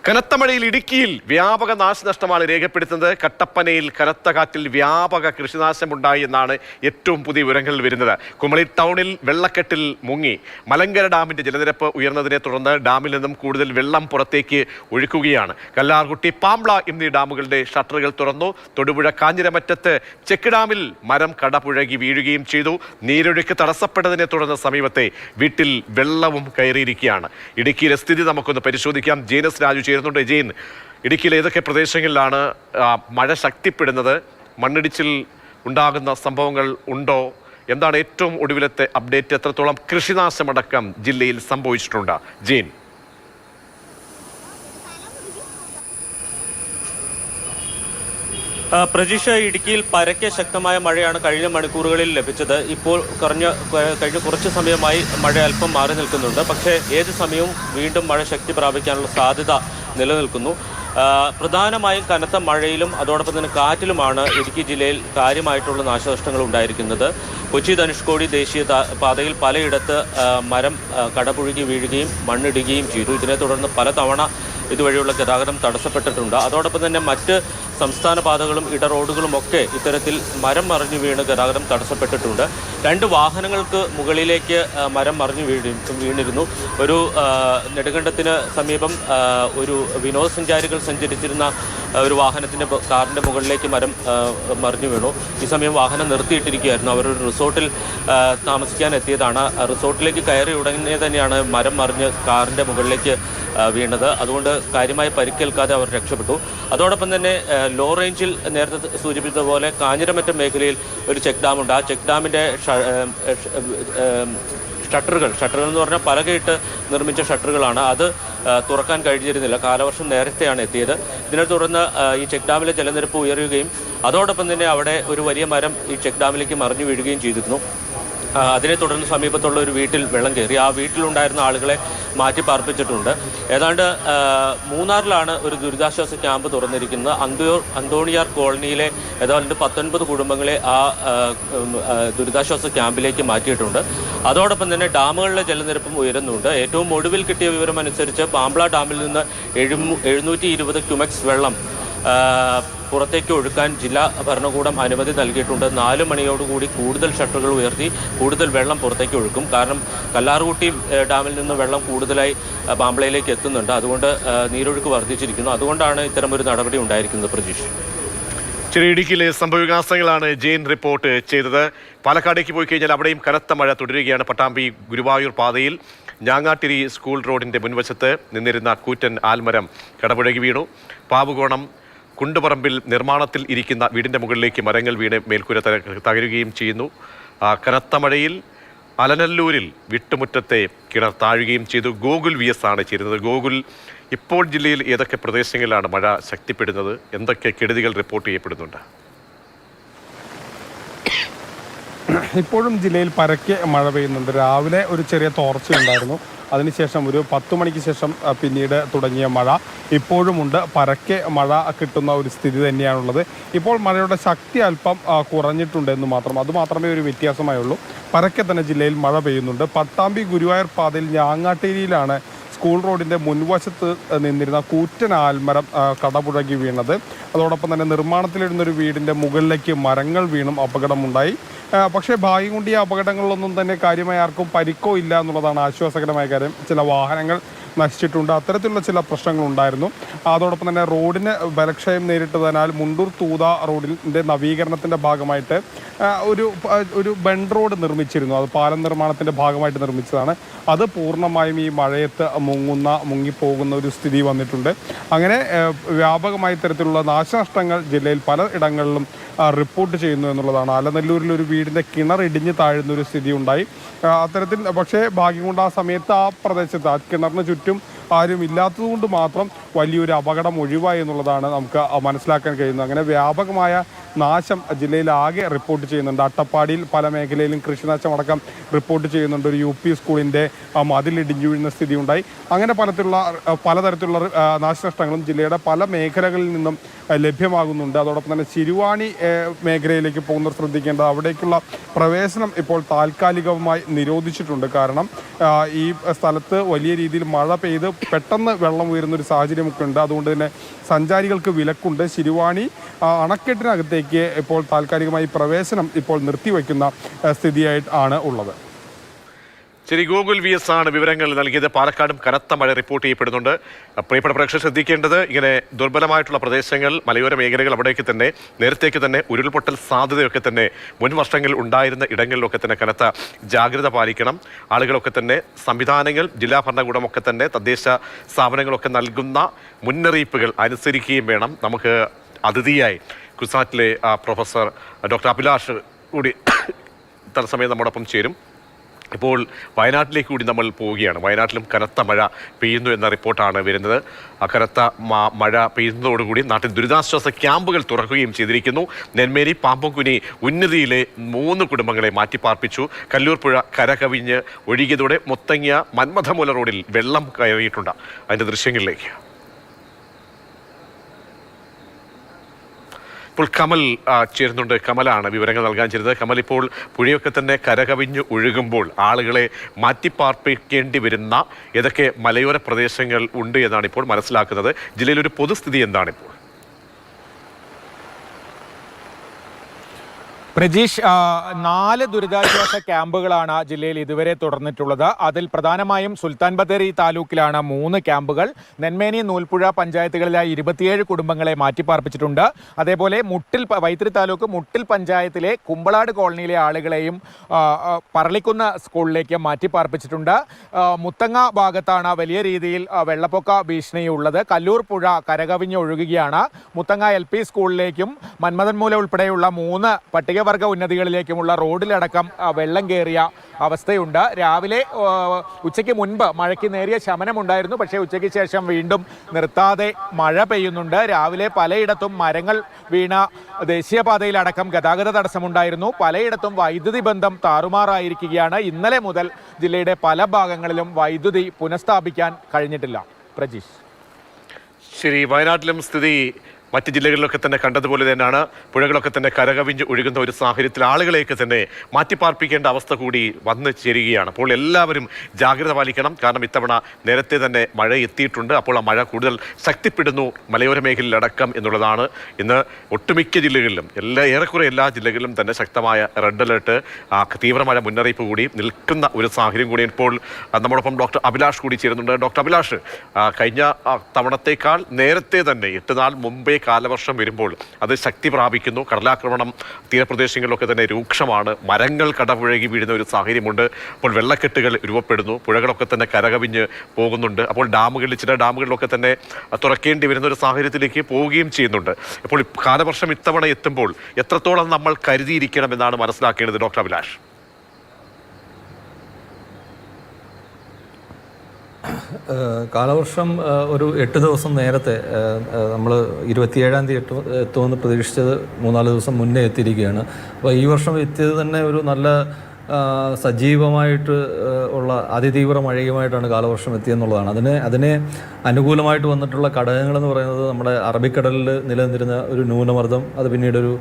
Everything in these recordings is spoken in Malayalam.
കനത്ത മഴയിൽ ഇടുക്കിയിൽ വ്യാപക നാശനഷ്ടമാണ് രേഖപ്പെടുത്തുന്നത്. കട്ടപ്പനയിൽ കനത്ത കാറ്റിൽ വ്യാപക കൃഷിനാശമുണ്ടായി എന്നാണ് ഏറ്റവും പുതിയ വിവരങ്ങൾ വരുന്നത്. കുമളി ടൗണിൽ വെള്ളക്കെട്ടിൽ മുങ്ങി. മലങ്കര ഡാമിന്റെ ജലനിരപ്പ് ഉയർന്നതിനെ തുടർന്ന് ഡാമിൽ നിന്നും കൂടുതൽ വെള്ളം പുറത്തേക്ക് ഒഴുക്കുകയാണ്. കല്ലാർകുട്ടി, പാംബ്ള എന്നീ ഡാമുകളുടെ ഷട്ടറുകൾ തുറന്നു. തൊടുപുഴ കാഞ്ഞിരമറ്റത്ത് ചെക്ക് ഡാമിൽ മരം കടപുഴകി വീഴുകയും ചെയ്തു. നീരൊഴുക്ക് തടസ്സപ്പെട്ടതിനെ തുടർന്ന് സമീപത്തെ വീട്ടിൽ വെള്ളവും കയറിയിരിക്കുകയാണ്. ഇടുക്കിയിലെ സ്ഥിതി നമുക്കൊന്ന് പരിശോധിക്കാം. ജെയിനസ് രാജു ചേരുന്നുണ്ട്. ജെയിൻ, ഇടുക്കിയിലെ ഏതൊക്കെ പ്രദേശങ്ങളിലാണ് മഴ ശക്തിപ്പെടുന്നത്? മണ്ണിടിച്ചിൽ ഉണ്ടാകുന്ന സംഭവങ്ങൾ ഉണ്ടോ? എന്താണ് ഏറ്റവും ഒടുവിലത്തെ അപ്ഡേറ്റ്? എത്രത്തോളം കൃഷിനാശമടക്കം ജില്ലയിൽ സംഭവിച്ചിട്ടുണ്ട്? ജെയിൻ. പ്രജീഷ, ഇടുക്കിയിൽ പരക്കെ ശക്തമായ മഴയാണ് കഴിഞ്ഞ മണിക്കൂറുകളിൽ ലഭിച്ചത്. ഇപ്പോൾ കഴിഞ്ഞ കുറച്ച് സമയമായി മഴ അല്പം മാറി നിൽക്കുന്നുണ്ട്. പക്ഷേ ഏത് സമയവും വീണ്ടും മഴ ശക്തി പ്രാപിക്കാനുള്ള സാധ്യത നിലനിൽക്കുന്നു. പ്രധാനമായും കനത്ത മഴയിലും അതോടൊപ്പം തന്നെ കാറ്റിലുമാണ് ഇടുക്കി ജില്ലയിൽ കാര്യമായിട്ടുള്ള നാശനഷ്ടങ്ങൾ ഉണ്ടായിരിക്കുന്നത്. കൊച്ചി ധനുഷ്കോടി ദേശീയ പാതയിൽ പലയിടത്ത് മരം കടപുഴകി വീഴുകയും മണ്ണിടുകയും ചെയ്തു. ഇതിനെ തുടർന്ന് പലതവണ ഇതുവഴിയുള്ള ഗതാഗതം തടസ്സപ്പെട്ടിട്ടുണ്ട്. അതോടൊപ്പം തന്നെ മറ്റ് സംസ്ഥാന പാതകളും റോഡുകളും ഒക്കെ ഇത്തരത്തിൽ മരം മറിഞ്ഞു വീണ് ഗതാഗതം തടസ്സപ്പെട്ടിട്ടുണ്ട്. 2 വാഹനങ്ങൾക്ക് മുകളിലേക്ക് മരം മറിഞ്ഞു വീണിരുന്നു. ഒരു നെടുങ്കണ്ടത്തിന് സമീപം ഒരു വിനോദസഞ്ചാരികൾ സഞ്ചരിച്ചിരുന്ന ഒരു കാറിൻ്റെ മുകളിലേക്ക് മരം മറിഞ്ഞു വീണു. ഈ സമയം വാഹനം നിർത്തിയിട്ടിരിക്കുകയായിരുന്നു. അവരൊരു റിസോർട്ടിൽ താമസിക്കാൻ എത്തിയതാണ്. റിസോർട്ടിലേക്ക് കയറി ഉടനെ തന്നെയാണ് മരം മറിഞ്ഞ് കാറിൻ്റെ മുകളിലേക്ക് വീണത്. അതുകൊണ്ട് കാര്യമായി പരിക്കേൽക്കാതെ അവർ രക്ഷപ്പെട്ടു. അതോടൊപ്പം തന്നെ ലോ റേഞ്ചിൽ നേരത്തെ സൂചിപ്പിച്ചതുപോലെ കാഞ്ഞിരമറ്റം മേഖലയിൽ ഒരു ചെക്ക് ഡാമുണ്ട്. ആ ചെക്ക് ഡാമിൻ്റെ ഷട്ടറുകൾ എന്ന് പറഞ്ഞാൽ പലകയിട്ട് നിർമ്മിച്ച ഷട്ടറുകളാണ്. അത് തുറക്കാൻ കഴിഞ്ഞിരുന്നില്ല. കാലവർഷം നേരത്തെയാണ് എത്തിയത്. ഇതിനെ തുടർന്ന് ഈ ചെക്ക് ഡാമിലെ ജലനിരപ്പ് ഉയരുകയും അതോടൊപ്പം തന്നെ അവിടെ ഒരു വലിയ മരം ഈ ചെക്ക് ഡാമിലേക്ക് മറിഞ്ഞു വീഴുകയും ചെയ്തിരുന്നു. അതിനെ തുടർന്ന് സമീപത്തുള്ള ഒരു വീട്ടിൽ വെള്ളം കയറി. ആ വീട്ടിലുണ്ടായിരുന്ന ആളുകളെ മാറ്റി പാർപ്പിച്ചിട്ടുണ്ട്. ഏതാണ്ട് മൂന്നാറിലാണ് ഒരു ദുരിതാശ്വാസ ക്യാമ്പ് തുറന്നിരിക്കുന്നത്. അന്തോണിയാർ കോളനിയിലെ ഏതാണ്ട് 19 കുടുംബങ്ങളെ ആ ദുരിതാശ്വാസ ക്യാമ്പിലേക്ക് മാറ്റിയിട്ടുണ്ട്. അതോടൊപ്പം തന്നെ ഡാമുകളിലെ ജലനിരപ്പും ഉയരുന്നുണ്ട്. ഏറ്റവും ഒടുവിൽ കിട്ടിയ വിവരമനുസരിച്ച് പാംബ്ള ഡാമിൽ നിന്ന് 720 ക്യുമെക്സ് വെള്ളം പുറത്തേക്ക് ഒഴുക്കാൻ ജില്ലാ ഭരണകൂടം അനുമതി നൽകിയിട്ടുണ്ട്. 4 മണിയോടുകൂടി കൂടുതൽ ഷട്ടറുകൾ ഉയർത്തി കൂടുതൽ വെള്ളം പുറത്തേക്ക് ഒഴുക്കും. കാരണം കല്ലാർകുട്ടി ഡാമിൽ നിന്ന് വെള്ളം കൂടുതലായി പാംബ്ളയിലേക്ക് എത്തുന്നുണ്ട്. അതുകൊണ്ട് നീരൊഴുക്ക് വർദ്ധിച്ചിരിക്കുന്നു. അതുകൊണ്ടാണ് ഇത്തരമൊരു നടപടി ഉണ്ടായിരിക്കുന്നത്. പ്രതീക്ഷ. ഇടുക്കിയിലെ സംഭവവികാസങ്ങളാണ് ജെയിൻ റിപ്പോർട്ട് ചെയ്തത്. പാലക്കാടേക്ക് പോയി കഴിഞ്ഞാൽ അവിടെയും കനത്ത മഴ തുടരുകയാണ്. പട്ടാമ്പി ഗുരുവായൂർ പാതയിൽ ഞാങ്ങാട്ടിരി സ്കൂൾ റോഡിന്റെ മുൻവശത്ത് നിന്നിരുന്ന കൂറ്റൻ ആൽമരം കടപുഴകി വീണു. പാവുകോണം കുണ്ടുപറമ്പിൽ നിർമ്മാണത്തിൽ ഇരിക്കുന്ന വീടിൻ്റെ മുകളിലേക്ക് മരങ്ങൾ വീണ് മേൽക്കൂര തകരുകയും ചെയ്യുന്നു. കനത്ത മഴയിൽ അലനല്ലൂരിൽ വീട്ടുമുറ്റത്തെ കിണർ താഴുകയും ചെയ്തു. ഗോകുൽ VS ആണ് ചേരുന്നത്. ഗോകുൽ, ഇപ്പോൾ ജില്ലയിൽ ഏതൊക്കെ പ്രദേശങ്ങളിലാണ് മഴ ശക്തിപ്പെടുന്നത്? എന്തൊക്കെ കെടുതികൾ റിപ്പോർട്ട് ചെയ്യപ്പെടുന്നുണ്ട്? ഇപ്പോഴും ജില്ലയിൽ പരക്കെ മഴ പെയ്യുന്നുണ്ട്. രാവിലെ ഒരു ചെറിയ തോർച്ചയുണ്ടായിരുന്നു. അതിനുശേഷം ഒരു 10 മണിക്ക് ശേഷം പിന്നീട് തുടങ്ങിയ മഴ ഇപ്പോഴുമുണ്ട്. പരക്കെ മഴ കിട്ടുന്ന ഒരു സ്ഥിതി തന്നെയാണുള്ളത്. ഇപ്പോൾ മഴയുടെ ശക്തി അല്പം കുറഞ്ഞിട്ടുണ്ടെന്ന് മാത്രം. അതുമാത്രമേ ഒരു വ്യത്യാസമായുള്ളൂ. പരക്കെ തന്നെ ജില്ലയിൽ മഴ പെയ്യുന്നുണ്ട്. പട്ടാമ്പി ഗുരുവായൂർ പാതയിൽ ഞാങ്ങാട്ടേരിയിലാണ് സ്കൂൾ റോഡിൻ്റെ മുൻവശത്ത് നിന്നിരുന്ന കൂറ്റൻ ആൽമരം കടപുഴകി വീണത്. അതോടൊപ്പം തന്നെ നിർമ്മാണത്തിലിരുന്നൊരു വീടിൻ്റെ മുകളിലേക്ക് മരങ്ങൾ വീണും അപകടമുണ്ടായി. പക്ഷേ ഭാഗ്യം കൊണ്ട് ഈ അപകടങ്ങളിലൊന്നും തന്നെ കാര്യമായി ആർക്കും പരിക്കോ ഇല്ല എന്നുള്ളതാണ് ആശ്വാസകരമായ കാര്യം. ചില വാഹനങ്ങൾ നശിച്ചിട്ടുണ്ട്. അത്തരത്തിലുള്ള ചില പ്രശ്നങ്ങളുണ്ടായിരുന്നു. അതോടൊപ്പം തന്നെ റോഡിന് ബലക്ഷയം നേരിട്ടതിനാൽ മുണ്ടൂർ തൂത റോഡിൻ്റെ നവീകരണത്തിൻ്റെ ഭാഗമായിട്ട് ഒരു ബെൻഡ് റോഡ് നിർമ്മിച്ചിരുന്നു. അത് പാലം നിർമ്മാണത്തിൻ്റെ ഭാഗമായിട്ട് നിർമ്മിച്ചതാണ്. അത് പൂർണ്ണമായും ഈ മഴയത്ത് മുങ്ങിപ്പോകുന്ന ഒരു സ്ഥിതി വന്നിട്ടുണ്ട്. അങ്ങനെ വ്യാപകമായ തരത്തിലുള്ള നാശനഷ്ടങ്ങൾ ജില്ലയിൽ പലയിടങ്ങളിലും റിപ്പോർട്ട് ചെയ്യുന്നു എന്നുള്ളതാണ്. അലനല്ലൂരിൽ ഒരു വീടിൻ്റെ കിണർ ഇടിഞ്ഞ് താഴുന്ന ഒരു സ്ഥിതി ഉണ്ടായി. അത്തരത്തിൽ പക്ഷേ ഭാഗ്യം കൊണ്ട് ആ സമയത്ത് ആ പ്രദേശത്ത് ആ കിണറിന് ചുറ്റും ആരും ഇല്ലാത്തതുകൊണ്ട് മാത്രം വലിയൊരു അപകടം ഒഴിവായി എന്നുള്ളതാണ് നമുക്ക് മനസ്സിലാക്കാൻ കഴിയുന്നത്. അങ്ങനെ വ്യാപകമായ നാശം ജില്ലയിലാകെ റിപ്പോർട്ട് ചെയ്യുന്നുണ്ട്. അട്ടപ്പാടിയിൽ പല മേഖലയിലും കൃഷിനാശമടക്കം റിപ്പോർട്ട് ചെയ്യുന്നുണ്ട്. ഒരു UP സ്കൂളിൻ്റെ മതിലിടിഞ്ഞു വീഴുന്ന സ്ഥിതി ഉണ്ടായി. അങ്ങനെ പലതരത്തിലുള്ള നാശനഷ്ടങ്ങളും ജില്ലയുടെ പല മേഖലകളിൽ നിന്നും ലഭ്യമാകുന്നുണ്ട്. അതോടൊപ്പം തന്നെ ശിരുവാണി മേഖലയിലേക്ക് പോകുന്നവർ ശ്രദ്ധിക്കേണ്ടത് അവിടേക്കുള്ള പ്രവേശനം ഇപ്പോൾ താൽക്കാലികമായി നിരോധിച്ചിട്ടുണ്ട്. കാരണം ഈ സ്ഥലത്ത് വലിയ രീതിയിൽ മഴ പെയ്ത് പെട്ടെന്ന് വെള്ളം ഉയരുന്ന ഒരു സാഹചര്യമൊക്കെ ഉണ്ട്. അതുകൊണ്ട് തന്നെ സഞ്ചാരികൾക്ക് വിലക്കുണ്ട്. ശിരുവാണി അണക്കെട്ടിനകത്തേക്ക് ഇപ്പോൾ താൽക്കാലികമായി പ്രവേശനം ഇപ്പോൾ നിർത്തിവെക്കുന്ന സ്ഥിതിയായിട്ട് ആണ് ഉള്ളത്. ശരി, ഗൂഗിൾ VS ആണ് വിവരങ്ങൾ നൽകിയത്. പാലക്കാടും കനത്ത മഴ റിപ്പോർട്ട് ചെയ്യപ്പെടുന്നുണ്ട്. പ്രിയപ്പെട്ട പ്രേക്ഷകർ ശ്രദ്ധിക്കേണ്ടത്, ഇങ്ങനെ ദുർബലമായിട്ടുള്ള പ്രദേശങ്ങൾ, മലയോര മേഖലകൾ, അവിടേക്ക് തന്നെ നേരത്തേക്ക് തന്നെ ഉരുൾപൊട്ടൽ സാധ്യതയൊക്കെ തന്നെ മുൻ വർഷങ്ങളിൽ ഉണ്ടായിരുന്ന ഇടങ്ങളിലൊക്കെ തന്നെ കനത്ത ജാഗ്രത പാലിക്കണം. ആളുകളൊക്കെ തന്നെ സംവിധാനങ്ങൾ, ജില്ലാ ഭരണകൂടമൊക്കെ തന്നെ തദ്ദേശ സ്ഥാപനങ്ങളൊക്കെ നൽകുന്ന മുന്നറിയിപ്പുകൾ അനുസരിക്കുകയും വേണം. നമുക്ക് അതിഥിയായി കുസാറ്റിലെ പ്രൊഫസർ ഡോക്ടർ അഭിലാഷ് കൂടി തത്സമയം നമ്മോടൊപ്പം ചേരും. ഇപ്പോൾ വയനാട്ടിലേക്ക് കൂടി നമ്മൾ പോവുകയാണ്. വയനാട്ടിലും കനത്ത മഴ പെയ്യുന്നു എന്ന റിപ്പോർട്ടാണ് വരുന്നത്. ആ കനത്ത മഴ പെയ്യുന്നതോടുകൂടി നാട്ടിൽ ദുരിതാശ്വാസ ക്യാമ്പുകൾ തുറക്കുകയും ചെയ്തിരിക്കുന്നു. നെന്മേരി, പാമ്പംകുനി, ഉന്നതിയിലെ 3 കുടുംബങ്ങളെ മാറ്റിപ്പാർപ്പിച്ചു. കല്ലൂർ പുഴ കരകവിഞ്ഞ് ഒഴുകിയതോടെ മുത്തങ്ങ മന്മഥമൂല റോഡിൽ വെള്ളം കയറിയിട്ടുണ്ട്. അതിൻ്റെ ദൃശ്യങ്ങളിലേക്ക് ഇപ്പോൾ കമൽ ചേരുന്നുണ്ട്. കമലാണ് വിവരങ്ങൾ നൽകാൻ ചേരുന്നത്. കമൽ, ഇപ്പോൾ പുഴയൊക്കെ തന്നെ കരകവിഞ്ഞ് ഒഴുകുമ്പോൾ ആളുകളെ മാറ്റിപ്പാർപ്പിക്കേണ്ടി വരുന്ന ഏതൊക്കെ മലയോര പ്രദേശങ്ങൾ ഉണ്ട് എന്നാണ് ഇപ്പോൾ മനസ്സിലാക്കുന്നത്. ജില്ലയിലൊരു പൊതുസ്ഥിതി എന്താണിപ്പോൾ? പ്രജീഷ്, 4 ദുരിതാശ്വാസ ക്യാമ്പുകളാണ് ജില്ലയിൽ ഇതുവരെ തുടർന്നിട്ടുള്ളത്. അതിൽ പ്രധാനമായും സുൽത്താൻ ബത്തേരി താലൂക്കിലാണ് 3 ക്യാമ്പുകൾ. നെന്മേനി, നൂൽപ്പുഴ പഞ്ചായത്തുകളിലായി 27 കുടുംബങ്ങളെ മാറ്റിപ്പാർപ്പിച്ചിട്ടുണ്ട്. അതേപോലെ വൈത്തിരി താലൂക്ക് മുട്ടിൽ പഞ്ചായത്തിലെ കുമ്പളാട് കോളനിയിലെ ആളുകളെയും പറളിക്കുന്ന് സ്കൂളിലേക്ക് മാറ്റിപ്പാർപ്പിച്ചിട്ടുണ്ട്. മുത്തങ്ങ ഭാഗത്താണ് വലിയ രീതിയിൽ വെള്ളപ്പൊക്ക ഭീഷണിയുള്ളത്. കല്ലൂർ പുഴ കരകവിഞ്ഞ് ഒഴുകുകയാണ്. മുത്തങ്ങ LP സ്കൂളിലേക്കും മന്മഥൻമൂല ഉൾപ്പെടെയുള്ള 3 പട്ടിക വർഗ ഉന്നതികളിലേക്കുമുള്ള റോഡിലടക്കം വെള്ളം കയറിയ അവസ്ഥയുണ്ട്. രാവിലെ ഉച്ചയ്ക്ക് മുൻപ് മഴയ്ക്ക് നേരിയ ശമനമുണ്ടായിരുന്നു. പക്ഷേ ഉച്ചയ്ക്ക് ശേഷം വീണ്ടും നിർത്താതെ മഴ പെയ്യുന്നുണ്ട്. രാവിലെ പലയിടത്തും മരങ്ങൾ വീണ ദേശീയപാതയിലടക്കം ഗതാഗത തടസ്സമുണ്ടായിരുന്നു. പലയിടത്തും വൈദ്യുതി ബന്ധം താറുമാറായിരിക്കുകയാണ്. ഇന്നലെ മുതൽ ജില്ലയുടെ പല ഭാഗങ്ങളിലും വൈദ്യുതി പുനഃസ്ഥാപിക്കാൻ കഴിഞ്ഞിട്ടില്ല. പ്രജീഷ്, ശരി, വയനാട്ടിലും സ്ഥിതി മറ്റ് ജില്ലകളിലൊക്കെ തന്നെ കണ്ടതുപോലെ തന്നെയാണ്. പുഴകളൊക്കെ തന്നെ കരകവിഞ്ഞ് ഒഴുകുന്ന ഒരു സാഹചര്യത്തിൽ ആളുകളെയൊക്കെ തന്നെ മാറ്റിപ്പാർപ്പിക്കേണ്ട അവസ്ഥ കൂടി വന്നു ചേരുകയാണ്. അപ്പോൾ എല്ലാവരും ജാഗ്രത പാലിക്കണം. കാരണം ഇത്തവണ നേരത്തെ തന്നെ മഴ എത്തിയിട്ടുണ്ട്. അപ്പോൾ ആ മഴ കൂടുതൽ ശക്തിപ്പെടുന്നു മലയോര മേഖലയിലടക്കം എന്നുള്ളതാണ്. ഇന്ന് ഒട്ടുമിക്ക ജില്ലകളിലും ഏറെക്കുറെ എല്ലാ ജില്ലകളിലും തന്നെ ശക്തമായ റെഡ് അലേർട്ട്, തീവ്രമഴ മുന്നറിയിപ്പ് കൂടി നിൽക്കുന്ന ഒരു സാഹചര്യം കൂടി. ഇപ്പോൾ നമ്മോടൊപ്പം ഡോക്ടർ അഭിലാഷ് കൂടി ചേരുന്നുണ്ട്. ഡോക്ടർ അഭിലാഷ്, കഴിഞ്ഞ തവണത്തേക്കാൾ നേരത്തെ തന്നെ 8 നാൾ മുമ്പേ കാലവർഷം വരുമ്പോൾ അത് ശക്തി പ്രാപിക്കുന്നു. കടലാക്രമണം തീരപ്രദേശങ്ങളിലൊക്കെ തന്നെ രൂക്ഷമാണ്. മരങ്ങൾ കടപുഴകി വീഴുന്ന ഒരു സാഹചര്യമുണ്ട്. അപ്പോൾ വെള്ളക്കെട്ടുകൾ രൂപപ്പെടുന്നു. പുഴകളൊക്കെ തന്നെ കരകവിഞ്ഞ് പോകുന്നുണ്ട്. അപ്പോൾ ചില ഡാമുകളിലൊക്കെ തന്നെ തുറക്കേണ്ടി വരുന്ന ഒരു സാഹചര്യത്തിലേക്ക് പോവുകയും ചെയ്യുന്നുണ്ട്. അപ്പോൾ കാലവർഷം ഇത്തവണ എത്തുമ്പോൾ എത്രത്തോളം നമ്മൾ കരുതിയിരിക്കണം എന്നാണ് മനസ്സിലാക്കേണ്ടത് ഡോക്ടർ അഭിലാഷ്? കാലവർഷം ഒരു 8 ദിവസം നേരത്തെ, നമ്മൾ 27-ാം തീയതി എത്തുമെന്ന് പ്രതീക്ഷിച്ചത് 3-4 ദിവസം മുന്നേ എത്തിയിരിക്കുകയാണ്. അപ്പോൾ ഈ വർഷം എത്തിയത് തന്നെ ഒരു നല്ല സജീവമായിട്ട് ഉള്ള അതിതീവ്ര മഴയുമായിട്ടാണ് കാലവർഷം എത്തിയെന്നുള്ളതാണ്. അതിനെ അനുകൂലമായിട്ട് വന്നിട്ടുള്ള ഘടകങ്ങളെന്ന് പറയുന്നത് നമ്മുടെ അറബിക്കടലിൽ നിലനിന്നിരുന്ന ഒരു ന്യൂനമർദ്ദം, അത് പിന്നീട് ഒരു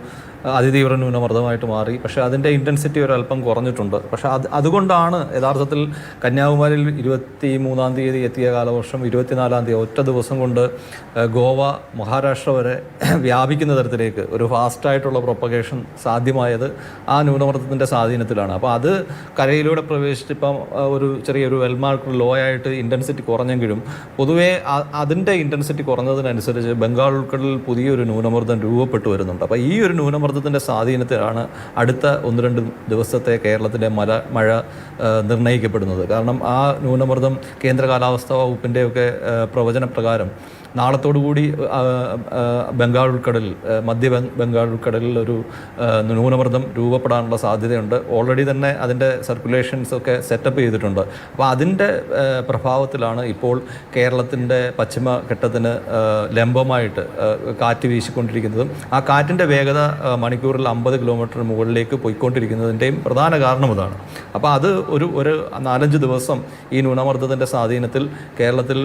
അതിതീവ്ര ന്യൂനമർദ്ദമായിട്ട് മാറി. പക്ഷേ അതിൻ്റെ ഇൻറ്റൻസിറ്റി ഒരല്പം കുറഞ്ഞിട്ടുണ്ട്. പക്ഷേ അതുകൊണ്ടാണ് യഥാർത്ഥത്തിൽ കന്യാകുമാരിയിൽ 23-ാം തീയതി എത്തിയ കാലവർഷം 24-ാം തീയതി ഒറ്റ ദിവസം കൊണ്ട് ഗോവ, മഹാരാഷ്ട്ര വരെ വ്യാപിക്കുന്ന തരത്തിലേക്ക് ഒരു ഫാസ്റ്റായിട്ടുള്ള പ്രൊപ്പഗേഷൻ സാധ്യമായത് ആ ന്യൂനമർദ്ദത്തിൻ്റെ സ്വാധീനത്തിലാണ്. അപ്പോൾ അത് കരയിലൂടെ പ്രവേശിച്ചിപ്പം ഒരു ചെറിയൊരു വെൽമാർക്ക് ലോ ആയിട്ട് ഇൻറ്റൻസിറ്റി കുറഞ്ഞെങ്കിലും പൊതുവേ അതിൻ്റെ ഇൻറ്റൻസിറ്റി കുറഞ്ഞതിനനുസരിച്ച് ബംഗാൾ ഉൾക്കടലിൽ പുതിയൊരു ന്യൂനമർദ്ദം രൂപപ്പെട്ടു വരുന്നുണ്ട്. അപ്പോൾ ഈ ഒരു ന്യൂനമർദ്ദത്തിൻ്റെ സ്വാധീനത്തിലാണ് അടുത്ത 1-2 ദിവസത്തെ കേരളത്തിലെ മഴ നിർണ്ണയിക്കപ്പെടുന്നത്. കാരണം ആ ന്യൂനമർദ്ദം കേന്ദ്ര കാലാവസ്ഥാ വകുപ്പിൻ്റെയൊക്കെ പ്രവചനപ്രകാരം നാളത്തോടുകൂടി ബംഗാൾ ഉൾക്കടലിൽ, മധ്യ ബംഗാൾ ഉൾക്കടലിൽ ഒരു ന്യൂനമർദ്ദം രൂപപ്പെടാനുള്ള സാധ്യതയുണ്ട്. ഓൾറെഡി തന്നെ അതിൻ്റെ സർക്കുലേഷൻസൊക്കെ സെറ്റപ്പ് ചെയ്തിട്ടുണ്ട്. അപ്പോൾ അതിൻ്റെ പ്രഭാവത്തിലാണ് ഇപ്പോൾ കേരളത്തിൻ്റെ പശ്ചിമഘട്ടത്തിന് ലംബമായിട്ട് കാറ്റ് വീശിക്കൊണ്ടിരിക്കുന്നതും ആ കാറ്റിൻ്റെ വേഗത മണിക്കൂറിൽ 50 കിലോമീറ്റർ മുകളിലേക്ക് പോയിക്കൊണ്ടിരിക്കുന്നതിൻ്റെയും പ്രധാന കാരണം അതാണ്. അപ്പോൾ അത് ഒരു 4-5 ദിവസം ഈ ന്യൂനമർദ്ദത്തിൻ്റെ സ്വാധീനത്തിൽ കേരളത്തിൽ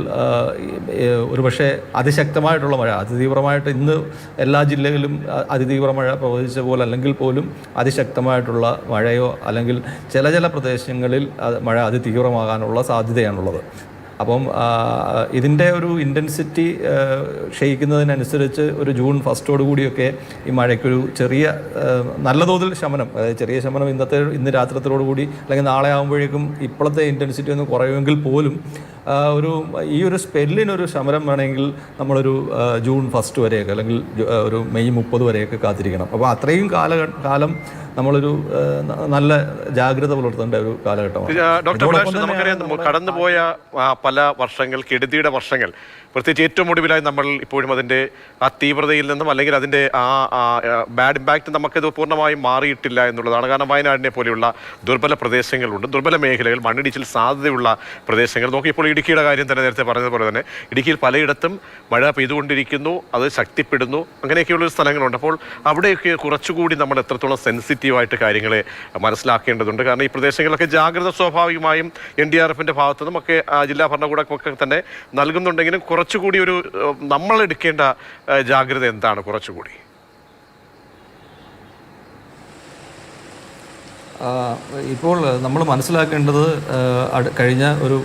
ഒരുപക്ഷെ അതിശക്തമായിട്ടുള്ള മഴ, അതിതീവ്രമായിട്ട് ഇന്ന് എല്ലാ ജില്ലകളിലും അതിതീവ്ര മഴ പ്രവചിച്ച പോലെ അല്ലെങ്കിൽ പോലും അതിശക്തമായിട്ടുള്ള മഴയോ അല്ലെങ്കിൽ ചില പ്രദേശങ്ങളിൽ മഴ അതിതീവ്രമാകാനുള്ള സാധ്യതയാണുള്ളത്. അപ്പം ഇതിൻ്റെ ഒരു ഇൻറ്റൻസിറ്റി ക്ഷയിക്കുന്നതിനനുസരിച്ച് ഒരു ജൂൺ ഫസ്റ്റോടു കൂടിയൊക്കെ ഈ മഴയ്ക്കൊരു ചെറിയ നല്ല തോതിൽ ശമനം, അതായത് ചെറിയ ശമനം ഇന്ന് രാത്രിയോടു കൂടി അല്ലെങ്കിൽ നാളെ ആകുമ്പോഴേക്കും ഇപ്പോഴത്തെ ഇൻറ്റൻസിറ്റി ഒന്ന് കുറയുമെങ്കിൽ പോലും ഈ ഒരു സ്പെല്ലിനൊരു ശമനം വേണമെങ്കിൽ നമ്മളൊരു ജൂൺ ഫസ്റ്റ് വരെയൊക്കെ അല്ലെങ്കിൽ ഒരു മെയ് 30 വരെയൊക്കെ കാത്തിരിക്കണം. അപ്പോൾ അത്രയും കാലം നമ്മളൊരു നല്ല ജാഗ്രത പുലർത്തേണ്ട ഒരു കാലഘട്ടമാണ്. ഡോക്ടർ അഭിലാഷ്, നമുക്കറിയാം കടന്നുപോയ പല വർഷങ്ങൾ, കെടുതിയുടെ വർഷങ്ങൾ, പ്രത്യേകിച്ച് ഏറ്റവും ഒടുവിലായി നമ്മൾ ഇപ്പോഴും അതിൻ്റെ ആ തീവ്രതയിൽ നിന്നും അല്ലെങ്കിൽ അതിൻ്റെ ബാഡ് ഇമ്പാക്റ്റ് നമുക്കിത് പൂർണ്ണമായും മാറിയിട്ടില്ല എന്നുള്ളതാണ്. കാരണം വയനാടിനെ പോലെയുള്ള ദുർബല പ്രദേശങ്ങളുണ്ട്, ദുർബല മേഖലകൾ, മണ്ണിടിച്ചിൽ സാധ്യതയുള്ള പ്രദേശങ്ങൾ. നോക്കിയപ്പോൾ ഇടുക്കിയുടെ കാര്യം തന്നെ നേരത്തെ പറഞ്ഞതുപോലെ തന്നെ ഇടുക്കിയിൽ പലയിടത്തും മഴ പെയ്തുകൊണ്ടിരിക്കുന്നു, അത് ശക്തിപ്പെടുന്നു, അങ്ങനെയൊക്കെയുള്ളൊരു സ്ഥലങ്ങളുണ്ട്. അപ്പോൾ അവിടെയൊക്കെ കുറച്ചുകൂടി നമ്മൾ എത്രത്തോളം സെൻസിറ്റീവായിട്ട് കാര്യങ്ങളെ മനസ്സിലാക്കേണ്ടതുണ്ട്. കാരണം ഈ പ്രദേശങ്ങളിലൊക്കെ ജാഗ്രത സ്വാഭാവികമായും NDRFിൻ്റെ ഭാഗത്തു നിന്നും ഒക്കെ ജില്ലാ ഭരണകൂടമൊക്കെ തന്നെ നൽകുന്നുണ്ടെങ്കിലും കുറച്ചുകൂടി ഒരു നമ്മൾ എടുക്കേണ്ട ജാഗ്രത എന്താണ് കുറച്ചുകൂടി? ഇപ്പോൾ നമ്മൾ മനസ്സിലാക്കേണ്ടത് കഴിഞ്ഞ ഒരു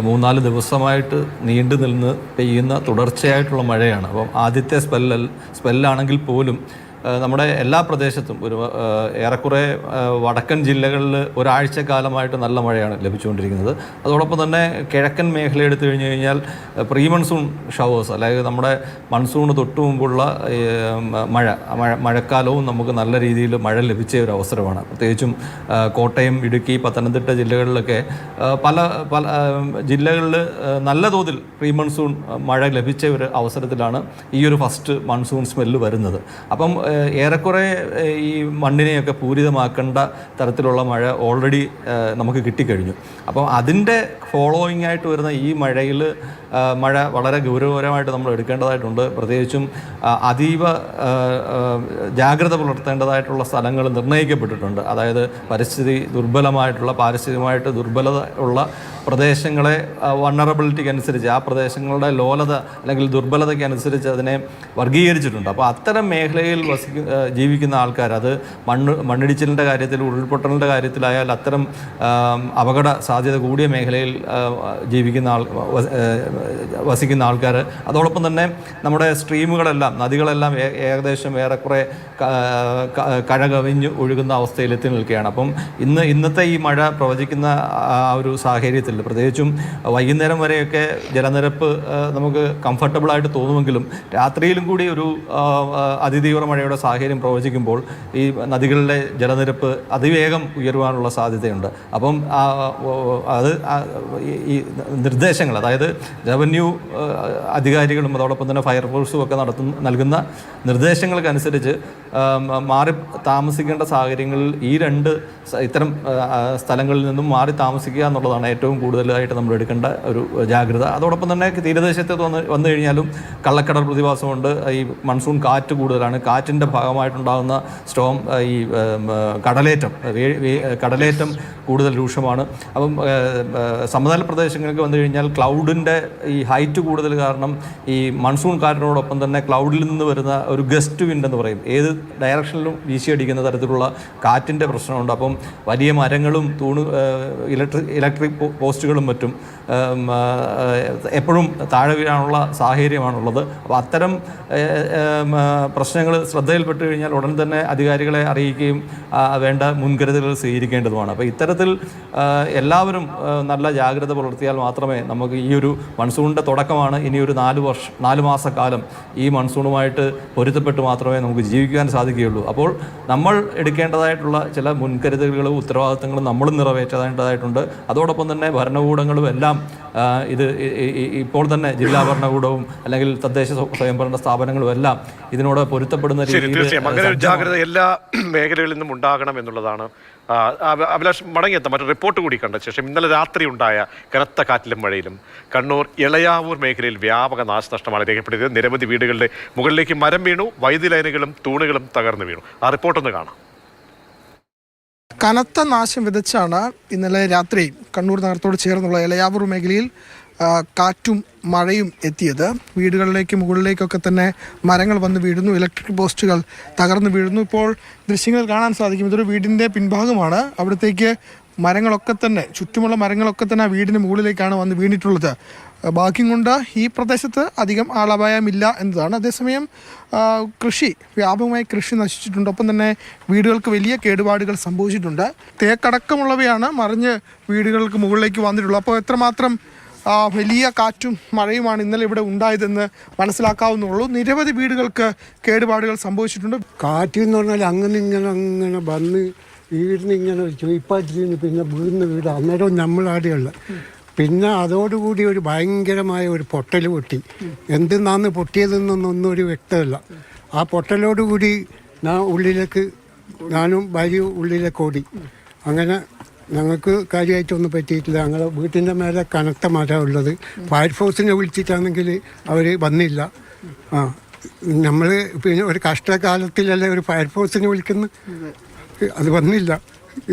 3-4 ദിവസമായിട്ട് നീണ്ടു നിന്ന് പെയ്യുന്ന തുടർച്ചയായിട്ടുള്ള മഴയാണ്. അപ്പം ആദ്യത്തെ സ്പെല്ലാണെങ്കിൽ പോലും നമ്മുടെ എല്ലാ പ്രദേശത്തും ഒരു ഏറെക്കുറെ വടക്കൻ ജില്ലകളിൽ ഒരാഴ്ചക്കാലമായിട്ട് നല്ല മഴയാണ് ലഭിച്ചുകൊണ്ടിരിക്കുന്നത്. അതോടൊപ്പം തന്നെ കിഴക്കൻ മേഖല എടുത്തു കഴിഞ്ഞ് കഴിഞ്ഞാൽ പ്രീ മൺസൂൺ ഷവേഴ്സ്, അല്ലെങ്കിൽ നമ്മുടെ മൺസൂണ് തൊട്ടു മുമ്പുള്ള മഴക്കാലവും നമുക്ക് നല്ല രീതിയിൽ മഴ ലഭിച്ച ഒരു അവസരമാണ്. പ്രത്യേകിച്ചും കോട്ടയം, ഇടുക്കി, പത്തനംതിട്ട ജില്ലകളിലൊക്കെ പല ജില്ലകളിൽ നല്ല തോതിൽ പ്രീ മൺസൂൺ മഴ ലഭിച്ച ഒരു അവസരത്തിലാണ് ഈ ഒരു ഫസ്റ്റ് മൺസൂൺ സ്മെല്ല് വരുന്നത്. അപ്പം ഏറെക്കുറെ ഈ മണ്ണിനെയൊക്കെ പൂരിതമാക്കേണ്ട തരത്തിലുള്ള മഴ ഓൾറെഡി നമുക്ക് കിട്ടിക്കഴിഞ്ഞു. അപ്പോൾ അതിൻ്റെ ഫോളോയിങ് ആയിട്ട് വരുന്ന ഈ മഴയിൽ മഴ വളരെ ഗൗരവകരമായിട്ട് നമ്മൾ എടുക്കേണ്ടതായിട്ടുണ്ട്. പ്രത്യേകിച്ചും അതീവ ജാഗ്രത പുലർത്തേണ്ടതായിട്ടുള്ള സ്ഥലങ്ങൾ നിർണ്ണയിക്കപ്പെട്ടിട്ടുണ്ട്. അതായത് പാരിസ്ഥിതികമായിട്ട് ദുർബലത ഉള്ള പ്രദേശങ്ങളെ വൾനറബിലിറ്റിക്ക് അനുസരിച്ച്, ആ പ്രദേശങ്ങളുടെ ലോലത അല്ലെങ്കിൽ ദുർബലതയ്ക്ക് അനുസരിച്ച് അതിനെ വർഗീകരിച്ചിട്ടുണ്ട്. അപ്പോൾ അത്തരം മേഖലയിൽ ജീവിക്കുന്ന ആൾക്കാർ, അത് മണ്ണിടിച്ചിലിൻ്റെ കാര്യത്തിൽ, ഉരുൾപൊട്ടലിൻ്റെ കാര്യത്തിലായാൽ അത്തരം അപകട സാധ്യത കൂടിയ മേഖലയിൽ വസിക്കുന്ന ആൾക്കാർ, അതോടൊപ്പം തന്നെ നമ്മുടെ സ്ട്രീമുകളെല്ലാം, നദികളെല്ലാം ഏകദേശം ഏറെക്കുറെ കഴകവിഞ്ഞ് ഒഴുകുന്ന അവസ്ഥയിൽ എത്തി നിൽക്കുകയാണ്. അപ്പം ഇന്നത്തെ ഈ മഴ പ്രവചിക്കുന്ന ആ ഒരു സാഹചര്യത്തിൽ പ്രത്യേകിച്ചും വൈകുന്നേരം വരെയൊക്കെ ജലനിരപ്പ് നമുക്ക് കംഫർട്ടബിളായിട്ട് തോന്നുമെങ്കിലും രാത്രിയിലും കൂടി ഒരു അതിതീവ്ര മഴയുടെ സാഹചര്യം പ്രവചിക്കുമ്പോൾ ഈ നദികളിലെ ജലനിരപ്പ് അതിവേഗം ഉയരുവാനുള്ള സാധ്യതയുണ്ട്. അപ്പം അത് ഈ നിർദ്ദേശങ്ങൾ, അതായത് റവന്യൂ അധികാരികളും അതോടൊപ്പം തന്നെ ഫയർഫോഴ്സും ഒക്കെ നൽകുന്ന നിർദ്ദേശങ്ങൾക്കനുസരിച്ച് മാറി താമസിക്കേണ്ട സാഹചര്യങ്ങളിൽ ഈ ഇത്തരം സ്ഥലങ്ങളിൽ നിന്നും മാറി താമസിക്കുക എന്നുള്ളതാണ് ഏറ്റവും കൂടുതലായിട്ട് നമ്മൾ എടുക്കേണ്ട ഒരു ജാഗ്രത. അതോടൊപ്പം തന്നെ തീരദേശത്ത് വന്നു കഴിഞ്ഞാലും കള്ളക്കടൽ പ്രതിഭാസമുണ്ട്. ഈ മൺസൂൺ കാറ്റ് കൂടുതലാണ്. കാറ്റിൻ്റെ ഭാഗമായിട്ടുണ്ടാകുന്ന സ്റ്റോം, ഈ കടലേറ്റം കൂടുതൽ രൂക്ഷമാണ്. അപ്പം സമതല പ്രദേശങ്ങൾക്ക് വന്നു കഴിഞ്ഞാൽ ക്ലൗഡിൻ്റെ ഈ ഹൈറ്റ് കൂടുതൽ കാരണം ഈ മൺസൂൺ കാറ്റിനോടൊപ്പം തന്നെ ക്ലൗഡിൽ നിന്ന് വരുന്ന ഒരു ഗസ്റ്റ് വിൻഡ് എന്ന് പറയും, ഏത് ഡയറക്ഷനിലും വീശിയടിക്കുന്ന തരത്തിലുള്ള കാറ്റിൻ്റെ പ്രശ്നമുണ്ട്. അപ്പം വലിയ മരങ്ങളും ഇലക്ട്രിക് പോസ്റ്റുകളും മറ്റും എപ്പോഴും താഴെ വീഴാനുള്ള സാഹചര്യമാണുള്ളത്. അപ്പോൾ അത്തരം പ്രശ്നങ്ങൾ ശ്രദ്ധയിൽപ്പെട്ട് കഴിഞ്ഞാൽ ഉടൻ തന്നെ അധികാരികളെ അറിയിക്കുകയും വേണ്ട മുൻകരുതലുകൾ സ്വീകരിക്കേണ്ടതുമാണ്. അപ്പോൾ ഇത്തരത്തിൽ എല്ലാവരും നല്ല ജാഗ്രത പുലർത്തിയാൽ മാത്രമേ നമുക്ക് ഈ ഒരു മൺസൂണിൻ്റെ തുടക്കമാണ്, ഇനി ഒരു 4 മാസക്കാലം ഈ മൺസൂണുമായിട്ട് പൊരുത്തപ്പെട്ട് മാത്രമേ നമുക്ക് ജീവിക്കാൻ സാധിക്കുകയുള്ളൂ. അപ്പോൾ നമ്മൾ എടുക്കേണ്ടതായിട്ടുള്ള ചില മുൻകരുതലുകളും ഉത്തരവാദിത്തങ്ങളും നമ്മളും നിറവേറ്റേണ്ടതായിട്ടുണ്ട്. അതോടൊപ്പം തന്നെ ഭരണകൂടങ്ങളും എല്ലാം ഇത് ഇപ്പോൾ തന്നെ ജില്ലാ ഭരണകൂടവും അല്ലെങ്കിൽ തദ്ദേശ സ്വയംഭരണ സ്ഥാപനങ്ങളും എല്ലാം ഇതിനോട് പൊരുത്തപ്പെടുന്ന രീതിയിൽ ജാഗ്രത എല്ലാ മേഖലകളിൽ നിന്നും ഉണ്ടാകണം എന്നുള്ളതാണ്. അഭിലാഷ്, മടങ്ങിയെത്താം. മറ്റൊരു റിപ്പോർട്ട് കൂടി കണ്ട ശേഷം ഇന്നലെ രാത്രി ഉണ്ടായ കനത്ത കാറ്റിലും മഴയിലും കണ്ണൂർ എളയാവൂർ മേഖലയിൽ വ്യാപക നാശനഷ്ടമാണ് രേഖപ്പെടുത്തിയത്. നിരവധി വീടുകളുടെ മുകളിലേക്ക് മരം വീണു, വൈദ്യുതി ലൈനുകളും തൂണുകളും തകർന്നു വീണു. ആ റിപ്പോർട്ടൊന്ന് കാണാം. കനത്ത നാശം വിതച്ചാണ് ഇന്നലെ രാത്രി കണ്ണൂർ നഗരത്തോട് ചേർന്നുള്ള എളയാവൂർ മേഖലയിൽ കാറ്റും മഴയും എത്തിയത്. വീടുകളിലേക്ക് മുകളിലേക്കൊക്കെ തന്നെ മരങ്ങൾ വന്ന് വീഴുന്നു, ഇലക്ട്രിക് പോസ്റ്റുകൾ തകർന്നു വീഴുന്നു. ഇപ്പോൾ ദൃശ്യങ്ങൾ കാണാൻ സാധിക്കും. ഇതൊരു വീടിൻ്റെ പിൻഭാഗമാണ്. അവിടത്തേക്ക് മരങ്ങളൊക്കെ തന്നെ ചുറ്റുമുള്ള മരങ്ങളൊക്കെ തന്നെ ആ വീടിന് മുകളിലേക്കാണ് വന്ന് വീണിട്ടുള്ളത്. ഭാഗ്യം കൊണ്ട് ഈ പ്രദേശത്ത് അധികം ആളപായമില്ല എന്നതാണ്. അതേസമയം വ്യാപകമായി കൃഷി നശിച്ചിട്ടുണ്ട്. ഒപ്പം തന്നെ വീടുകൾക്ക് വലിയ കേടുപാടുകൾ സംഭവിച്ചിട്ടുണ്ട്. തേക്കടക്കമുള്ളവയാണ് മറിഞ്ഞ് വീടുകൾക്ക് മുകളിലേക്ക് വന്നിട്ടുള്ളത്. അപ്പോൾ എത്രമാത്രം വലിയ കാറ്റും മഴയുമാണ് ഇന്നലെ ഇവിടെ ഉണ്ടായതെന്ന് മനസ്സിലാക്കാവുന്നുള്ളൂ. നിരവധി വീടുകൾക്ക് കേടുപാടുകൾ സംഭവിച്ചിട്ടുണ്ട്. കാറ്റ് എന്ന് പറഞ്ഞാൽ അങ്ങനെ വന്ന് വീടിന് ഇങ്ങനെ ചുയിപ്പാറ്റിന് പിന്നെ വീടിന് വീട് അന്നേരം നമ്മളാടെയുള്ള പിന്നെ അതോടുകൂടി ഒരു ഭയങ്കരമായ ഒരു പൊട്ടൽ പൊട്ടി. എന്തിനാന്ന് പൊട്ടിയതെന്നൊന്നും ഒരു വ്യക്തമല്ല. ആ പൊട്ടലോടുകൂടി ഞാനും ഭാര്യ ഉള്ളിലേക്ക് ഓടി. അങ്ങനെ ഞങ്ങൾക്ക് കാര്യമായിട്ടൊന്നും പറ്റിയിട്ടില്ല. ഞങ്ങൾ വീട്ടിൻ്റെ മേലെ കനത്ത മരം ഉള്ളത്. ഫയർഫോഴ്സിനെ വിളിച്ചിട്ടാണെങ്കിൽ അവർ വന്നില്ല. നമ്മൾ പിന്നെ ഒരു കഷ്ടകാലത്തിലല്ലേ ഒരു ഫയർഫോഴ്സിനെ വിളിക്കുന്നു, അത് വന്നില്ല.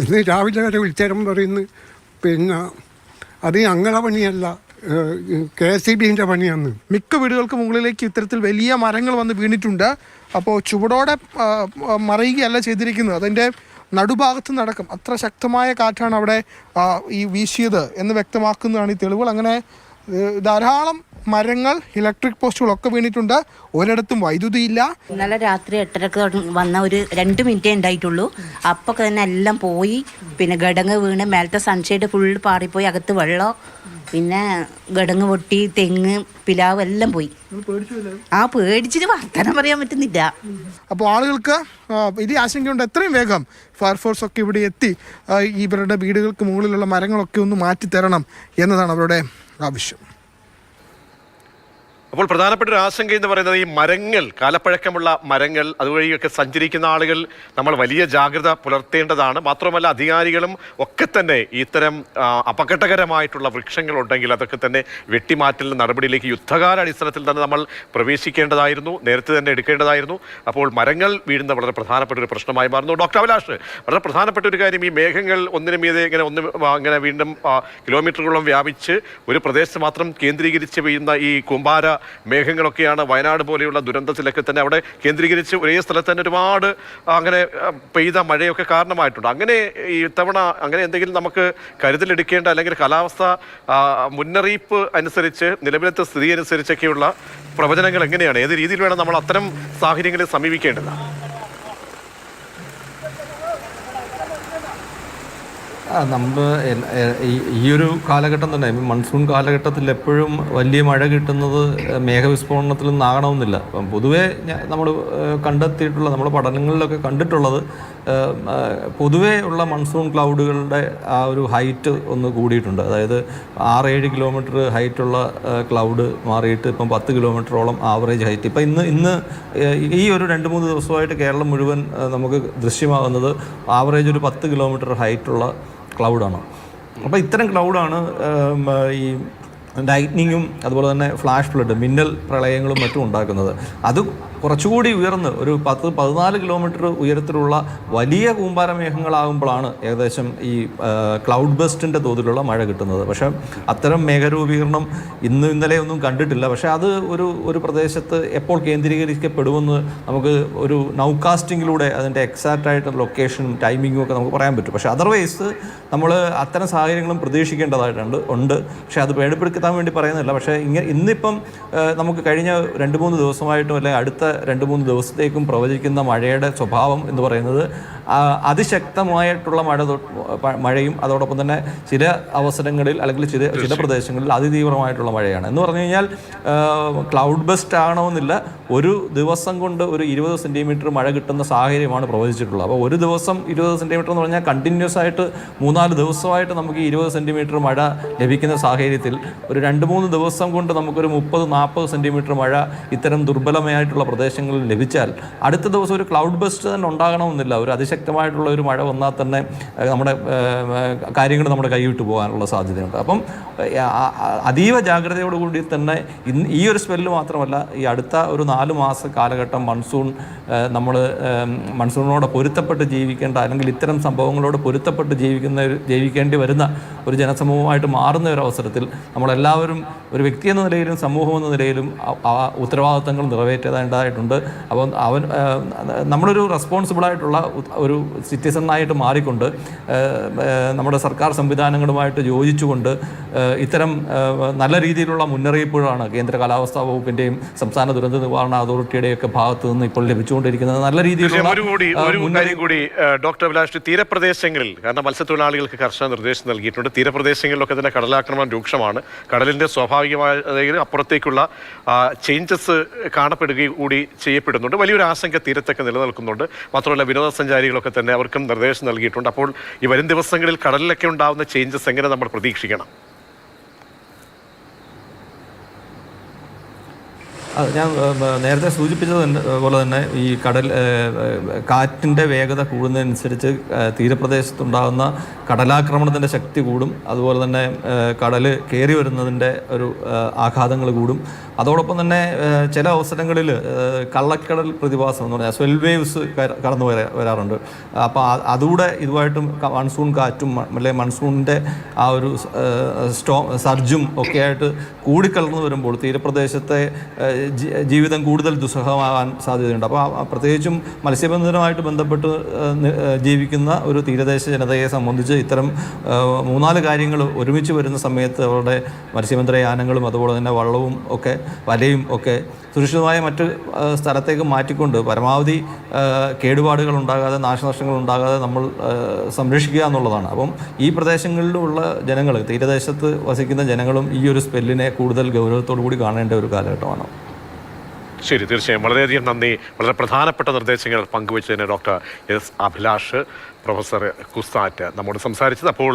ഇന്ന് രാവിലെ വരെ വിളിച്ചേരം പറയുന്നു. പിന്നെ അത് ഞങ്ങളെ പണിയല്ല, KSEBിൻ്റെ പണിയാണ്. മിക്ക വീടുകൾക്ക് മുകളിലേക്ക് ഇത്തരത്തിൽ വലിയ മരങ്ങൾ വന്ന് വീണിട്ടുണ്ട്. അപ്പോൾ ചുവടോടെ മറയുകയല്ല ചെയ്തിരിക്കുന്നത്, അതിൻ്റെ നടുഭാഗത്ത് നടക്കും അത്ര ശക്തമായ കാറ്റാണ് അവിടെ ഈ വീശിയത് എന്ന് വ്യക്തമാക്കുന്നതാണ് ഈ തെളിവുകൾ. അങ്ങനെ ധാരാളം മരങ്ങൾ, ഇലക്ട്രിക് പോസ്റ്റുകളൊക്കെ വീണിട്ടുണ്ട്. ഒരിടത്തും വൈദ്യുതിയില്ല. ഇന്നലെ രാത്രി 8:30 വന്ന ഒരു 2 മിനിറ്റേ ഉണ്ടായിട്ടുള്ളൂ. അപ്പോൾ തന്നെ എല്ലാം പോയി. പിന്നെ ഗടങ്ങ് വീണ് മേലത്തെ സൺഷെയ്ഡ് ഫുൾ പാറിപ്പോയി. അകത്ത് വെള്ളം, പിന്നെ ഗടങ്ങ് പൊട്ടി, തെങ്ങ്, പിലാവ് എല്ലാം പോയി. പേടിച്ചിട്ട് വർത്തമാനം പറയാൻ പറ്റുന്നില്ല. അപ്പോൾ ആളുകൾക്ക് വലിയ ആശങ്കയുണ്ട്. എത്രയും വേഗം ഫയർഫോഴ്സ് ഒക്കെ ഇവിടെ എത്തി ഇവരുടെ വീടുകൾക്ക് മുകളിലുള്ള മരങ്ങളൊക്കെ ഒന്ന് മാറ്റിത്തരണം എന്നതാണ് അവരുടെ ആവശ്യം. അപ്പോൾ പ്രധാനപ്പെട്ട ഒരു ആശങ്ക എന്ന് പറയുന്നത് ഈ മരങ്ങൾ, കാലപ്പഴക്കമുള്ള മരങ്ങൾ, അതുവഴിയൊക്കെ സഞ്ചരിക്കുന്ന ആളുകൾ നമ്മൾ വലിയ ജാഗ്രത പുലർത്തേണ്ടതാണ്. മാത്രമല്ല അധികാരികളും ഒക്കെ തന്നെ ഇത്തരം അപകടകരമായിട്ടുള്ള വൃക്ഷങ്ങളുണ്ടെങ്കിൽ അതൊക്കെ തന്നെ വെട്ടിമാറ്റൽ നടപടിയിലേക്ക് യുദ്ധകാല അടിസ്ഥാനത്തിൽ തന്നെ നമ്മൾ പ്രവേശിക്കേണ്ടതായിരുന്നു, നേരത്തെ തന്നെ എടുക്കേണ്ടതായിരുന്നു. അപ്പോൾ മരങ്ങൾ വീഴുന്ന വളരെ പ്രധാനപ്പെട്ട ഒരു പ്രശ്നമായി മാറുന്നു. ഡോക്ടർ അഭിലാഷ്, വളരെ പ്രധാനപ്പെട്ട ഒരു കാര്യം, ഈ മേഘങ്ങൾ ഒന്നിനു മീതെ ഇങ്ങനെ വീണ്ടും കിലോമീറ്ററുകളോളം വ്യാപിച്ച് ഒരു പ്രദേശത്ത് മാത്രം കേന്ദ്രീകരിച്ച് പെയ്യുന്ന ഈ കൂമ്പാര മേഘങ്ങളൊക്കെയാണ് വയനാട് പോലെയുള്ള ദുരന്തത്തിലൊക്കെ തന്നെ അവിടെ കേന്ദ്രീകരിച്ച് ഒരേ സ്ഥലത്ത് തന്നെ ഒരുപാട് അങ്ങനെ പെയ്ത മഴയൊക്കെ കാരണമായിട്ടുണ്ട്. അങ്ങനെ ഈ തവണ അങ്ങനെ എന്തെങ്കിലും നമുക്ക് കരുതലെടുക്കേണ്ട അല്ലെങ്കിൽ കാലാവസ്ഥ മുന്നറിയിപ്പ് അനുസരിച്ച് നിലവിലത്തെ സ്ഥിതി അനുസരിച്ചൊക്കെയുള്ള പ്രവചനങ്ങൾ എങ്ങനെയാണ്, ഏത് രീതിയിൽ വേണം നമ്മൾ അത്തരം സാഹചര്യങ്ങളെ സമീപിക്കേണ്ടത്? നമ്മൾ ഈ ഒരു കാലഘട്ടം തന്നെ മൺസൂൺ കാലഘട്ടത്തിൽ എപ്പോഴും വലിയ മഴ കിട്ടുന്നത് മേഘവിസ്ഫോടനത്തിൽ നിന്നാകണമെന്നില്ല. അപ്പം പൊതുവേ നമ്മൾ കണ്ടെത്തിയിട്ടുള്ള, നമ്മുടെ പഠനങ്ങളിലൊക്കെ കണ്ടിട്ടുള്ളത് പൊതുവേ ഉള്ള മൺസൂൺ ക്ലൗഡുകളുടെ ആ ഒരു ഹൈറ്റ് ഒന്ന് കൂടിയിട്ടുണ്ട്. അതായത് 6-7 കിലോമീറ്റർ ഹൈറ്റുള്ള ക്ലൗഡ് മാറിയിട്ട് ഇപ്പം 10 കിലോമീറ്ററോളം ആവറേജ് ഹൈറ്റ്. ഇപ്പം ഇന്ന് ഈ ഒരു 2-3 ദിവസമായിട്ട് കേരളം മുഴുവൻ നമുക്ക് ദൃശ്യമാകുന്നത് ആവറേജ് ഒരു 10 കിലോമീറ്റർ ഹൈറ്റുള്ള ക്ലൗഡാണ്. അപ്പോൾ ഇത്തരം ക്ലൗഡാണ് ഈ ലൈറ്റ്നിങ്ങും അതുപോലെ തന്നെ ഫ്ലാഷ് ഫ്ലഡ്, മിന്നൽ പ്രളയങ്ങളും മറ്റും ഉണ്ടാക്കുന്നത്. അത് കുറച്ചുകൂടി ഉയർന്ന് ഒരു 10-14 കിലോമീറ്റർ ഉയരത്തിലുള്ള വലിയ കൂമ്പാരമേഘങ്ങളാകുമ്പോഴാണ് ഏകദേശം ഈ ക്ലൗഡ് ബസ്റ്റിൻ്റെ തോതിലുള്ള മഴ കിട്ടുന്നത്. പക്ഷേ അത്തരം മേഘരൂപീകരണം ഇന്നലെ ഒന്നും കണ്ടിട്ടില്ല. പക്ഷേ അത് ഒരു പ്രദേശത്ത് എപ്പോൾ കേന്ദ്രീകരിക്കപ്പെടുമെന്ന് നമുക്ക് ഒരു നൗകാസ്റ്റിങ്ങിലൂടെ അതിൻ്റെ എക്സാക്റ്റ് ആയിട്ടുള്ള ലൊക്കേഷനും ടൈമിങ്ങും ഒക്കെ നമുക്ക് പറയാൻ പറ്റും. പക്ഷേ അതർവൈസ് നമ്മൾ അത്തരം സാഹചര്യങ്ങളും പ്രതീക്ഷിക്കേണ്ടതായിട്ടുണ്ട്. പക്ഷേ അത് പേടിപ്പെടുത്താൻ വേണ്ടി പറയുന്നില്ല. പക്ഷേ ഇന്നിപ്പം നമുക്ക് കഴിഞ്ഞ 2-3 ദിവസമായിട്ടും അല്ലെങ്കിൽ അടുത്ത 2-3 ദിവസത്തേക്കും പ്രവചിക്കുന്ന മഴയുടെ സ്വഭാവം എന്ന് പറയുന്നത് അതിശക്തമായിട്ടുള്ള മഴയും അതോടൊപ്പം തന്നെ ചില അവസരങ്ങളിൽ അല്ലെങ്കിൽ ചില പ്രദേശങ്ങളിൽ അതിതീവ്രമായിട്ടുള്ള മഴയാണ്. എന്ന് പറഞ്ഞു കഴിഞ്ഞാൽ ക്ലൗഡ് ബസ്റ്റ് ആകണമെന്നില്ല, ഒരു ദിവസം കൊണ്ട് ഒരു 20 സെൻറ്റിമീറ്റർ മഴ കിട്ടുന്ന സാഹചര്യമാണ് പ്രവചിച്ചിട്ടുള്ളത്. അപ്പോൾ ഒരു ദിവസം 20 സെൻറ്റിമീറ്റർ എന്ന് പറഞ്ഞാൽ കണ്ടിന്യൂസ് ആയിട്ട് 3-4 ദിവസമായിട്ട് നമുക്ക് 20 സെൻറ്റിമീറ്റർ മഴ ലഭിക്കുന്ന സാഹചര്യത്തിൽ ഒരു 2-3 ദിവസം കൊണ്ട് നമുക്കൊരു 30-40 സെൻറ്റിമീറ്റർ മഴ ഇത്തരം ദുർബലമായിട്ടുള്ള പ്രദേശങ്ങളിൽ ലഭിച്ചാൽ അടുത്ത ദിവസം ഒരു ക്ലൗഡ് ബസ്റ്റ് തന്നെ ഉണ്ടാകണമെന്നില്ല. ഒരു അതിശക്തമായിട്ടുള്ള ഒരു മഴ വന്നാൽ തന്നെ നമ്മുടെ കാര്യങ്ങൾ നമ്മുടെ കൈവിട്ട് പോകാനുള്ള സാധ്യതയുണ്ട്. അപ്പം അതീവ ജാഗ്രതയോടുകൂടി തന്നെ ഈ ഒരു സ്പെല്ല് മാത്രമല്ല, ഈ അടുത്ത ഒരു 4 മാസ കാലഘട്ടം നമ്മൾ മൺസൂണിനോട് പൊരുത്തപ്പെട്ട് ജീവിക്കേണ്ട അല്ലെങ്കിൽ ഇത്തരം സംഭവങ്ങളോട് പൊരുത്തപ്പെട്ട് ജീവിക്കേണ്ടി വരുന്ന ഒരു ജനസമൂഹമായിട്ട് മാറുന്ന ഒരു അവസരത്തിൽ നമ്മളെല്ലാവരും ഒരു വ്യക്തി എന്ന നിലയിലും സമൂഹം എന്ന നിലയിലും ആ ഉത്തരവാദിത്തങ്ങൾ നിറവേറ്റേണ്ടതായിട്ട് ഉണ്ടായിട്ടുണ്ട്. അപ്പം നമ്മളൊരു റെസ്പോൺസിബിളായിട്ടുള്ള ഒരു സിറ്റിസണായിട്ട് മാറിക്കൊണ്ട് നമ്മുടെ സർക്കാർ സംവിധാനങ്ങളുമായിട്ട് യോജിച്ചുകൊണ്ട് ഇത്തരം നല്ല രീതിയിലുള്ള മുന്നറിയിപ്പുകളാണ് കേന്ദ്ര കാലാവസ്ഥാ വകുപ്പിൻ്റെയും സംസ്ഥാന ദുരന്ത നിവാരണ അതോറിറ്റിയുടെയൊക്കെ ഭാഗത്ത് നിന്ന് ഇപ്പോൾ ലഭിച്ചുകൊണ്ടിരിക്കുന്നത്. നല്ല രീതിയിലുള്ള ഒരു കാര്യം കൂടി ഡോക്ടർ അഭിലാഷ്, തീരപ്രദേശങ്ങളിൽ, കാരണം മത്സ്യത്തൊഴിലാളികൾക്ക് കർശന നിർദ്ദേശം നൽകിയിട്ടുണ്ട്, തീരപ്രദേശങ്ങളിലൊക്കെ തന്നെ കടലാക്രമണം രൂക്ഷമാണ്. കടലിൻ്റെ സ്വാഭാവികമായ അപ്പുറത്തേക്കുള്ള ചേഞ്ചസ് കാണപ്പെടുകയും കൂടി ചെയ്യപ്പെടുന്നുണ്ട്. വലിയൊരു ആശങ്ക തീരത്തൊക്കെ നിലനിൽക്കുന്നുണ്ട്. മാത്രമല്ല വിനോദസഞ്ചാരികളൊക്കെ തന്നെ അവർക്കും നിർദ്ദേശം നൽകിയിട്ടുണ്ട്. അപ്പോൾ ഈ വരും ദിവസങ്ങളിൽ കടലിലൊക്കെ ഉണ്ടാകുന്ന ചേഞ്ചസ് എങ്ങനെ നമ്മൾ പ്രതീക്ഷിക്കണം? ഞാൻ നേരത്തെ സൂചിപ്പിച്ചത് പോലെ തന്നെ ഈ കാറ്റിൻ്റെ വേഗത കൂടുന്നതനുസരിച്ച് തീരപ്രദേശത്തുണ്ടാകുന്ന കടലാക്രമണത്തിൻ്റെ ശക്തി കൂടും. അതുപോലെ തന്നെ കടൽ കയറി വരുന്നതിൻ്റെ ഒരു ആഘാതങ്ങൾ കൂടും. അതോടൊപ്പം തന്നെ ചില അവസരങ്ങളിൽ കള്ളക്കടൽ പ്രതിഭാസം എന്ന് പറഞ്ഞാൽ സ്വെൽ വേവ്സ് കടന്നു വരാറുണ്ട്. അപ്പോൾ അതുകൂടെ ഇതുമായിട്ടും മൺസൂൺ കാറ്റും അല്ലെങ്കിൽ മൺസൂണിൻ്റെ ആ ഒരു സർജും ഒക്കെ ആയിട്ട് കൂടിക്കലർന്നു വരുമ്പോൾ തീരപ്രദേശത്തെ ജീവിതം കൂടുതൽ ദുസ്സഹമാകാൻ സാധ്യതയുണ്ട്. അപ്പോൾ പ്രത്യേകിച്ചും മത്സ്യബന്ധനവുമായിട്ട് ബന്ധപ്പെട്ട് ജീവിക്കുന്ന ഒരു തീരദേശ ജനതയെ സംബന്ധിച്ച് ഇത്തരം 3-4 കാര്യങ്ങൾ ഒരുമിച്ച് വരുന്ന സമയത്ത് അവരുടെ മത്സ്യബന്ധനയാനങ്ങളും അതുപോലെ തന്നെ വള്ളവും ഒക്കെ വലയും ഒക്കെ സുരക്ഷിതമായ മറ്റ് സ്ഥലത്തേക്ക് മാറ്റിക്കൊണ്ട് പരമാവധി കേടുപാടുകൾ ഉണ്ടാകാതെ നാശനഷ്ടങ്ങൾ ഉണ്ടാകാതെ നമ്മൾ സംരക്ഷിക്കുക എന്നുള്ളതാണ്. അപ്പം ഈ പ്രദേശങ്ങളിലുള്ള ജനങ്ങൾ, തീരദേശത്ത് വസിക്കുന്ന ജനങ്ങളും ഈ ഒരു സ്പെല്ലിനെ കൂടുതൽ ഗൗരവത്തോടു കൂടി കാണേണ്ട ഒരു കാലഘട്ടമാണ്. ശരി, തീർച്ചയായും വളരെയധികം നന്ദി. വളരെ പ്രധാനപ്പെട്ട നിർദ്ദേശങ്ങൾ പങ്കുവച്ചതിന് doctor S Abhilash, professor CUSAT നമ്മോട് സംസാരിച്ചത്. അപ്പോൾ